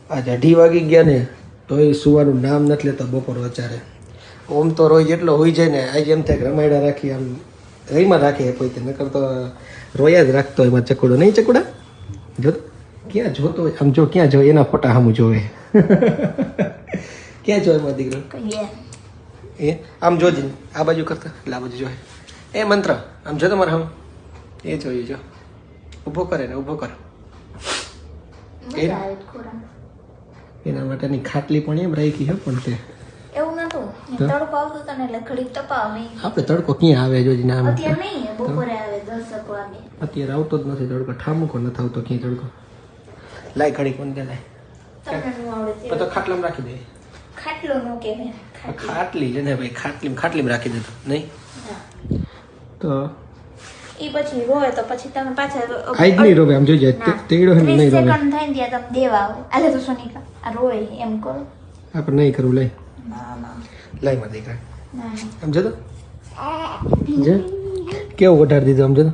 આજે 2:30 વાગી ગયા ને તો એ સુવાનું નામ નથી લેતો બપોર વચારે. ઓમ તો રોજ એટલો હોઈ જાય ને આજે એમ થાય કે રમાયડા રાખી આમ રહીમાં રાખે પોતે નકર તો રોયા જ રાખતો એમાં ચકુડો નહીં ચકુડા જો ક્યાં જોતો હોય આમ જો ક્યાં જો એના ફોટા સામું જોવે ક્યાં જો એમાં દીકરો એ આમ જોજે આ બાજુ કરતા એટલે આ બાજુ જોવે એ મંત્ર આમ જો તમારે હમ એ જોયું જો ઊભો કરે ને ઊભો કર એના માટેની ખાટલી પણ એમ રાખી હે પણ તે એવું નતું તડકો આવતો તને એટલે ઘડી તપાવ નહીં આપણે તડકો ક્યાં આવે જોજી નામ અત્યારે નહીં બપોરે આવે 10 વાગે અત્યારે આવતો જ નથી તડકો ઠામુકો નથી આવતો ક્યાં તડકો લાય ઘડી કોણ દે લાય તમને નું આવડે તો ખાટલામાં રાખી દે ખાટલો નો કહેવાય ખાટલી છે ને ભાઈ ખાટલીમાં રાખી દેતો નહીં તો ઈ પછી રોવે તો પછી તમે પાછા આજ નહીં રોવે આમ જોઈ તેડો હે નહીં રોવે સેકન્ડ થાય ને ત્યાં તમે દેવા આવો આલે તો સોનિકા આ રોવે એમ કરો આપણે નહીં કરવું લઈ ના ના લાય માં દીકરા ના આમ જો તો કેવું વઢાર દીધું આમ જો તો